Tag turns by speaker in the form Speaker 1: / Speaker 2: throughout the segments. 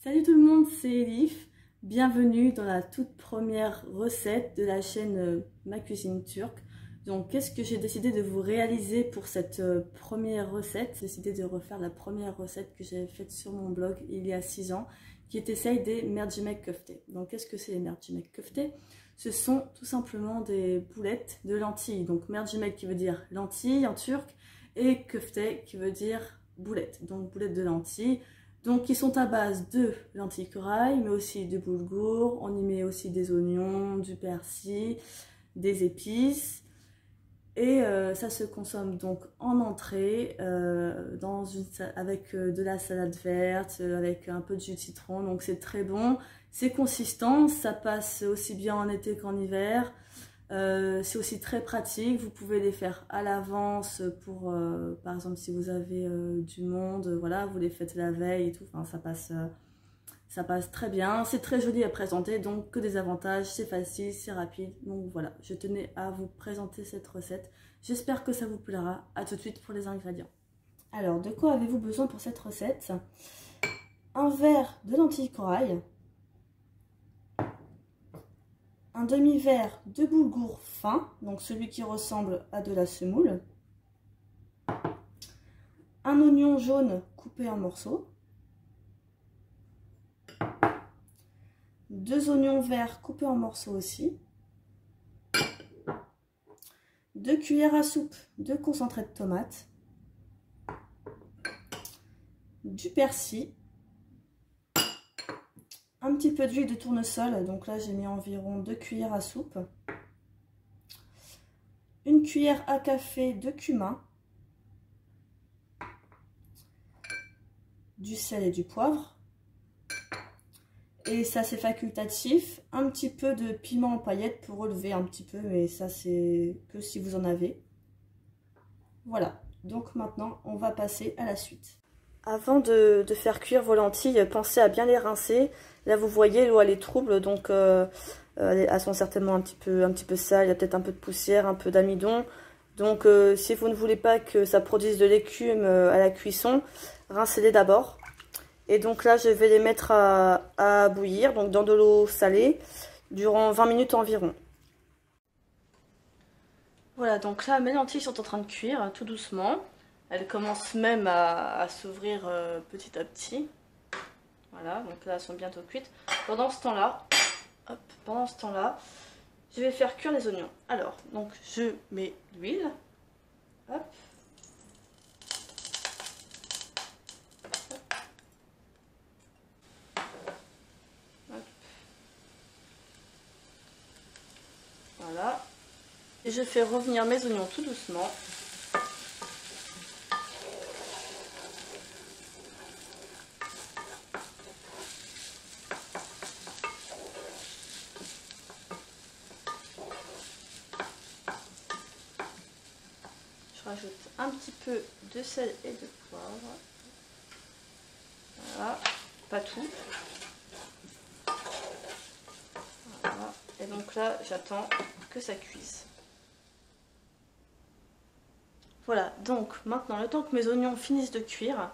Speaker 1: Salut tout le monde, c'est Elif. Bienvenue dans la toute première recette de la chaîne Ma Cuisine Turque. Donc qu'est-ce que j'ai décidé de vous réaliser pour cette première recette? J'ai décidé de refaire la première recette que j'avais faite sur mon blog il y a 6 ans, qui était celle des mercimek köfte. Donc qu'est-ce que c'est les mercimek köfte? Ce sont tout simplement des boulettes de lentilles. Donc mercimek qui veut dire lentilles en turc et köfte qui veut dire boulette. Donc boulettes de lentilles. Donc ils sont à base de lentilles corail, mais aussi de boulgour. On y met aussi des oignons, du persil, des épices. Et ça se consomme donc en entrée avec de la salade verte, avec un peu de jus de citron. Donc c'est très bon, c'est consistant, ça passe aussi bien en été qu'en hiver. C'est aussi très pratique, vous pouvez les faire à l'avance pour, par exemple, si vous avez du monde, voilà, vous les faites la veille et tout, enfin, ça passe très bien, c'est très joli à présenter, donc que des avantages, c'est facile, c'est rapide, donc voilà, je tenais à vous présenter cette recette, j'espère que ça vous plaira. À tout de suite pour les ingrédients. Alors, de quoi avez-vous besoin pour cette recette? Un verre de lentilles corail, un demi-verre de boulgour fin, donc celui qui ressemble à de la semoule, un oignon jaune coupé en morceaux, 2 oignons verts coupés en morceaux aussi, 2 cuillères à soupe de concentré de tomate, du persil, un petit peu d'huile de tournesol, donc là j'ai mis environ 2 cuillères à soupe, une cuillère à café de cumin, du sel et du poivre, et ça c'est facultatif, un petit peu de piment en paillettes pour relever un petit peu, mais ça c'est que si vous en avez. Voilà, donc maintenant on va passer à la suite. Avant de faire cuire vos lentilles, pensez à bien les rincer. Là vous voyez l'eau elle est trouble, donc elles sont certainement un petit peu sales, il y a peut-être un peu de poussière, un peu d'amidon. Donc si vous ne voulez pas que ça produise de l'écume à la cuisson, rincez-les d'abord. Et donc là je vais les mettre à bouillir, donc dans de l'eau salée, durant 20 minutes environ. Voilà, donc là mes lentilles sont en train de cuire tout doucement. Elles commencent même à s'ouvrir petit à petit. Voilà, donc là elles sont bientôt cuites. Pendant ce temps-là, je vais faire cuire les oignons. Alors, donc je mets l'huile. Hop. Hop. Voilà. Et je fais revenir mes oignons tout doucement. Je rajoute un petit peu de sel et de poivre. Voilà, pas tout. Voilà. Et donc là, j'attends que ça cuise. Voilà, donc maintenant, le temps que mes oignons finissent de cuire,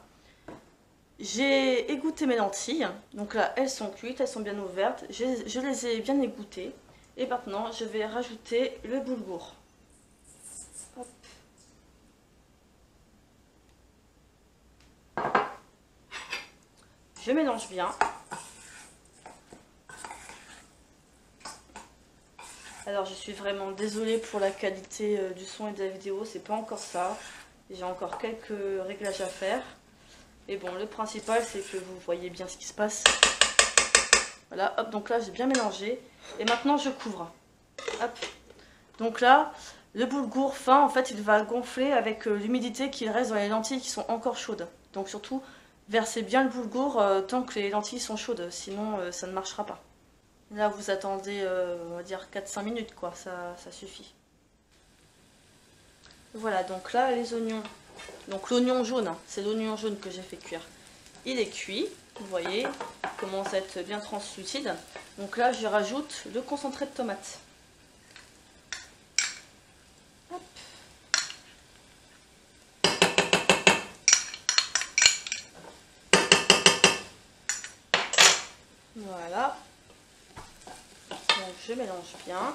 Speaker 1: j'ai égoutté mes lentilles. Donc là, elles sont cuites, elles sont bien ouvertes. Je les ai bien égouttées. Et maintenant, je vais rajouter le boulgour. Hop. Je mélange bien. Alors je suis vraiment désolée pour la qualité du son et de la vidéo, c'est pas encore ça. J'ai encore quelques réglages à faire. Et bon, le principal c'est que vous voyez bien ce qui se passe. Voilà, hop, donc là j'ai bien mélangé. Et maintenant je couvre. Hop. Donc là, le boulgour fin, en fait, il va gonfler avec l'humidité qui reste dans les lentilles qui sont encore chaudes. Donc surtout, versez bien le boulgour tant que les lentilles sont chaudes, sinon ça ne marchera pas. Là vous attendez, on va dire 4-5 minutes quoi, ça suffit. Voilà, donc là les oignons, donc l'oignon jaune, c'est l'oignon jaune que j'ai fait cuire. Il est cuit, vous voyez, il commence à être bien translucide. Donc là je rajoute le concentré de tomate. Hop. Voilà. Donc je mélange bien.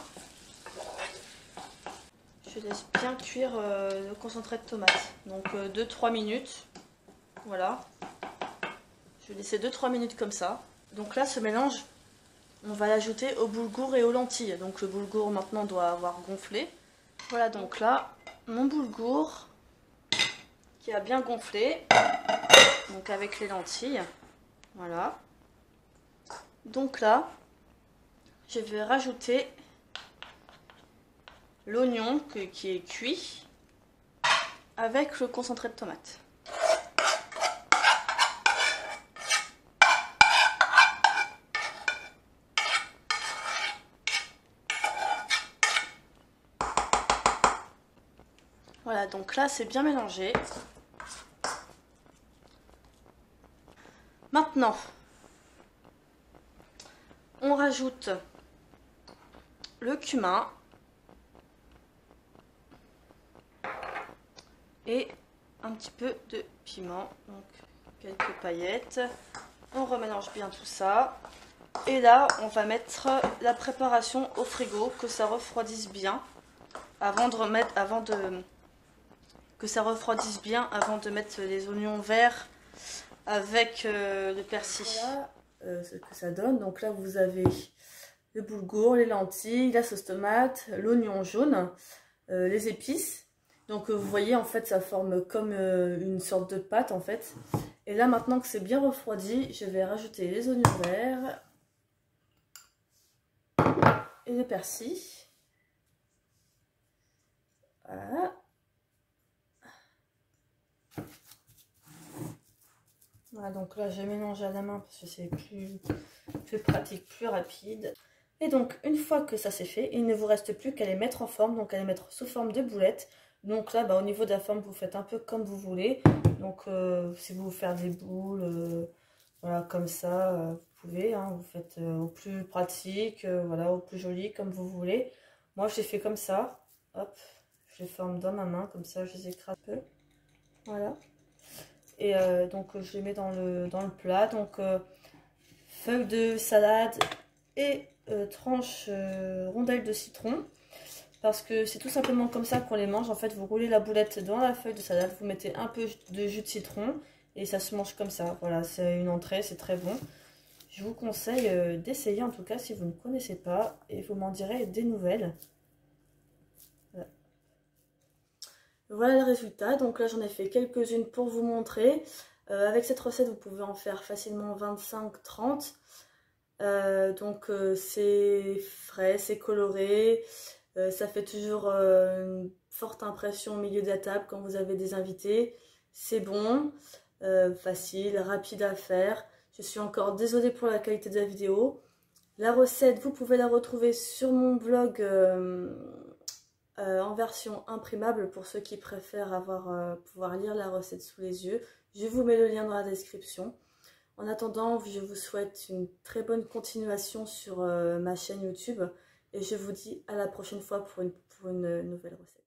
Speaker 1: Je laisse bien cuire le concentré de tomate. Donc 2-3 minutes. Voilà. Je vais laisser 2-3 minutes comme ça. Donc là, ce mélange, on va l'ajouter au boulgour et aux lentilles. Donc le boulgour maintenant doit avoir gonflé. Voilà, donc là, mon boulgour qui a bien gonflé. Donc avec les lentilles. Voilà. Donc là, je vais rajouter l'oignon qui est cuit avec le concentré de tomate. Voilà, donc là c'est bien mélangé. Maintenant, on rajoute le cumin et un petit peu de piment, donc quelques paillettes. On remélange bien tout ça. Et là, on va mettre la préparation au frigo, que ça refroidisse bien, que ça refroidisse bien avant de mettre les oignons verts avec le persil. Voilà ce que ça donne. Donc là, vous avez le boulgour, les lentilles, la sauce tomate, l'oignon jaune, les épices. Donc vous voyez, en fait, ça forme comme une sorte de pâte, en fait. Et là, maintenant que c'est bien refroidi, je vais rajouter les oignons verts et le persil. Voilà. Voilà, donc là, je mélange à la main parce que c'est plus pratique, plus rapide. Et donc, une fois que ça c'est fait, il ne vous reste plus qu'à les mettre en forme, donc à les mettre sous forme de boulettes. Donc là, au niveau de la forme, vous faites un peu comme vous voulez. Donc, si vous voulez faire des boules, voilà, comme ça, vous pouvez. Hein, vous faites au plus pratique, voilà, au plus joli, comme vous voulez. Moi, je les fais comme ça. Hop, je les forme dans ma main, comme ça, je les écrase un peu. Voilà. Et donc, je les mets dans le plat. Donc, feuilles de salade et tranches rondelles de citron. Parce que c'est tout simplement comme ça qu'on les mange. En fait, vous roulez la boulette dans la feuille de salade, vous mettez un peu de jus de citron et ça se mange comme ça. Voilà, c'est une entrée, c'est très bon. Je vous conseille d'essayer en tout cas si vous ne connaissez pas et vous m'en direz des nouvelles. Voilà. Voilà le résultat. Donc là, j'en ai fait quelques-unes pour vous montrer. Avec cette recette, vous pouvez en faire facilement 25-30. Donc c'est frais, c'est coloré. Ça fait toujours une forte impression au milieu de la table quand vous avez des invités. C'est bon, facile, rapide à faire. Je suis encore désolée pour la qualité de la vidéo. La recette, vous pouvez la retrouver sur mon blog en version imprimable pour ceux qui préfèrent pouvoir lire la recette sous les yeux. Je vous mets le lien dans la description. En attendant, je vous souhaite une très bonne continuation sur ma chaîne YouTube. Et je vous dis à la prochaine fois pour une nouvelle recette.